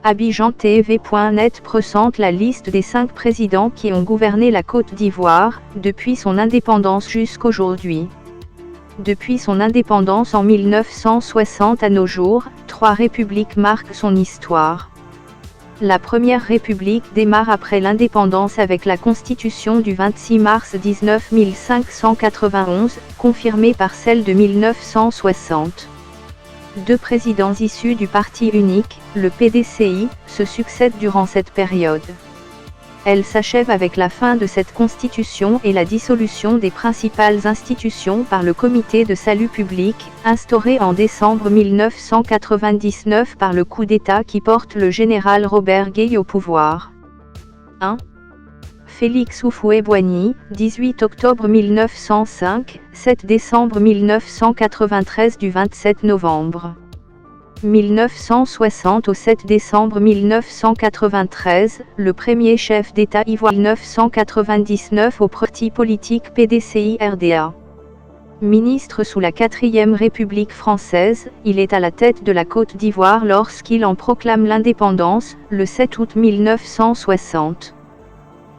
AbidjanTV.net présente la liste des 5 présidents qui ont gouverné la Côte d'Ivoire, depuis son indépendance jusqu'aujourd'hui. Depuis son indépendance en 1960 à nos jours, 3 républiques marquent son histoire. La première république démarre après l'indépendance avec la Constitution du 26 mars 1591, confirmée par celle de 1960. 2 présidents issus du parti unique, le PDCI, se succèdent durant cette période. Elle s'achève avec la fin de cette constitution et la dissolution des principales institutions par le Comité de salut public, instauré en décembre 1999 par le coup d'État qui porte le général Robert Gueye au pouvoir. 1. Félix Houphouët-Boigny, 18 octobre 1905, 7 décembre 1993 du 27 novembre 1960 au 7 décembre 1993, le premier chef d'État ivoirien 1999 au parti politique PDCI-RDA. Ministre sous la 4e République française, il est à la tête de la Côte d'Ivoire lorsqu'il en proclame l'indépendance, le 7 août 1960.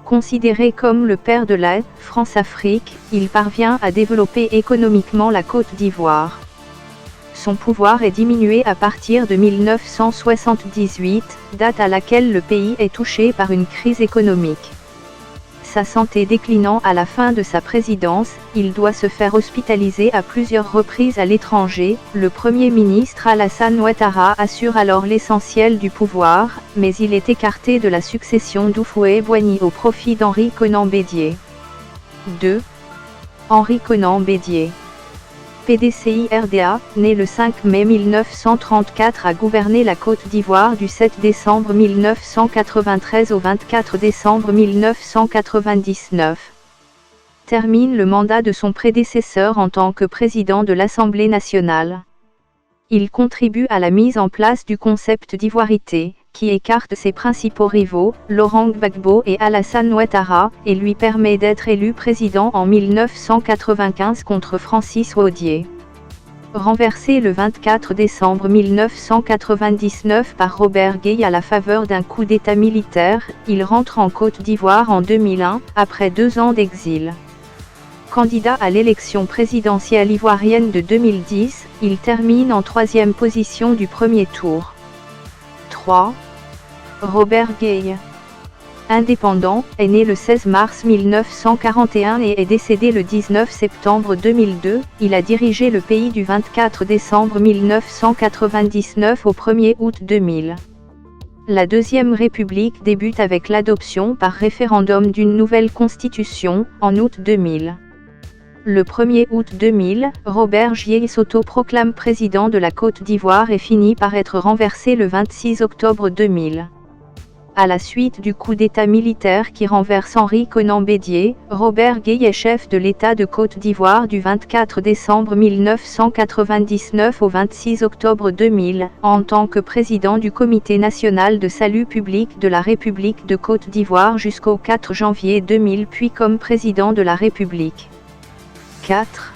Considéré comme le père de la France-Afrique, il parvient à développer économiquement la Côte d'Ivoire. Son pouvoir est diminué à partir de 1978, date à laquelle le pays est touché par une crise économique. Sa santé déclinant à la fin de sa présidence, il doit se faire hospitaliser à plusieurs reprises à l'étranger. Le Premier ministre Alassane Ouattara assure alors l'essentiel du pouvoir, mais il est écarté de la succession d'Houphouët-Boigny au profit d'Henri Konan Bédié. 2. Henri Konan Bédié. PDCI-RDA, né le 5 mai 1934 a gouverné la Côte d'Ivoire du 7 décembre 1993 au 24 décembre 1999. Termine le mandat de son prédécesseur en tant que président de l'Assemblée nationale. Il contribue à la mise en place du concept d'ivoirité, qui écarte ses principaux rivaux, Laurent Gbagbo et Alassane Ouattara, et lui permet d'être élu président en 1995 contre Francis Ouodier. Renversé le 24 décembre 1999 par Robert Gueye à la faveur d'un coup d'État militaire, il rentre en Côte d'Ivoire en 2001, après 2 ans d'exil. Candidat à l'élection présidentielle ivoirienne de 2010, il termine en 3e position du premier tour. 3. Robert Gueye. Indépendant, est né le 16 mars 1941 et est décédé le 19 septembre 2002, il a dirigé le pays du 24 décembre 1999 au 1er août 2000. La Deuxième République débute avec l'adoption par référendum d'une nouvelle constitution, en août 2000. Le 1er août 2000, Robert Gueye s'auto-proclame président de la Côte d'Ivoire et finit par être renversé le 26 octobre 2000. À la suite du coup d'État militaire qui renverse Henri Konan Bédié, Robert Gueye est chef de l'État de Côte d'Ivoire du 24 décembre 1999 au 26 octobre 2000, en tant que président du Comité national de salut public de la République de Côte d'Ivoire jusqu'au 4 janvier 2000 puis comme président de la République. 4.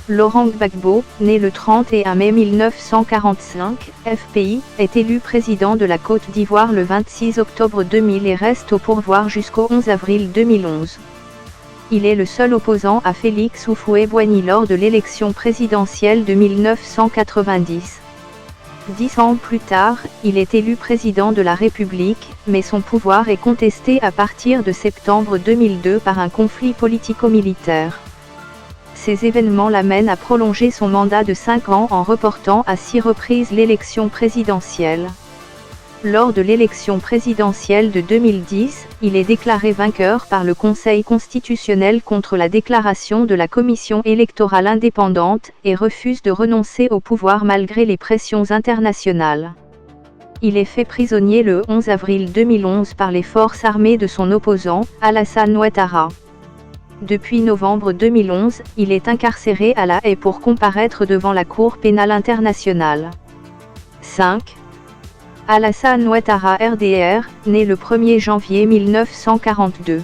Laurent Gbagbo, né le 31 mai 1945, FPI, est élu président de la Côte d'Ivoire le 26 octobre 2000 et reste au pouvoir jusqu'au 11 avril 2011. Il est le seul opposant à Félix Houphouët-Boigny lors de l'élection présidentielle de 1990. 10 ans plus tard, il est élu président de la République, mais son pouvoir est contesté à partir de septembre 2002 par un conflit politico-militaire. Ces événements l'amènent à prolonger son mandat de 5 ans en reportant à 6 reprises l'élection présidentielle. Lors de l'élection présidentielle de 2010, il est déclaré vainqueur par le Conseil constitutionnel contre la déclaration de la Commission électorale indépendante, et refuse de renoncer au pouvoir malgré les pressions internationales. Il est fait prisonnier le 11 avril 2011 par les forces armées de son opposant, Alassane Ouattara. Depuis novembre 2011, il est incarcéré à La Haye pour comparaître devant la Cour pénale internationale. 5. Alassane Ouattara RDR, né le 1er janvier 1942.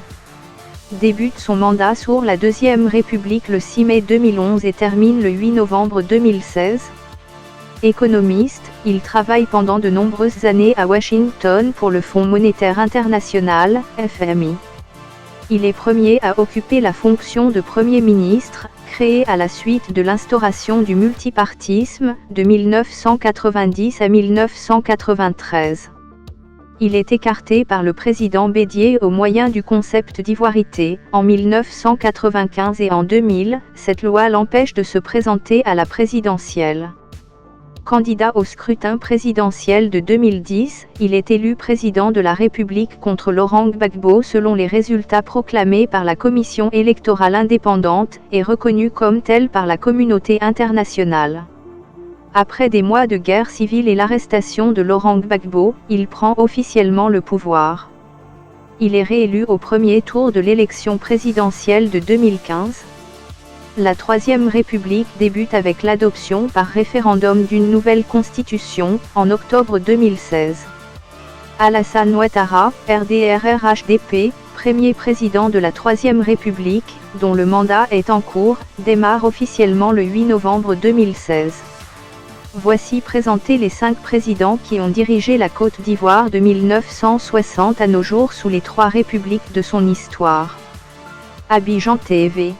Débute son mandat sous la Deuxième République le 6 mai 2011 et termine le 8 novembre 2016. Économiste, Il travaille pendant de nombreuses années à Washington pour le Fonds monétaire international, FMI. Il est premier à occuper la fonction de Premier ministre, créé à la suite de l'instauration du multipartisme, de 1990 à 1993. Il est écarté par le président Bédier au moyen du concept d'ivoirité, en 1995 et en 2000, cette loi l'empêche de se présenter à la présidentielle. Candidat au scrutin présidentiel de 2010, il est élu président de la République contre Laurent Gbagbo selon les résultats proclamés par la Commission électorale indépendante, et reconnu comme tel par la communauté internationale. Après des mois de guerre civile et l'arrestation de Laurent Gbagbo, il prend officiellement le pouvoir. Il est réélu au premier tour de l'élection présidentielle de 2015. La Troisième République débute avec l'adoption par référendum d'une nouvelle constitution, en octobre 2016. Alassane Ouattara, RDRR-HDP, premier président de la Troisième République, dont le mandat est en cours, démarre officiellement le 8 novembre 2016. Voici présentés les 5 présidents qui ont dirigé la Côte d'Ivoire de 1960 à nos jours sous les 3 républiques de son histoire. Abidjan TV.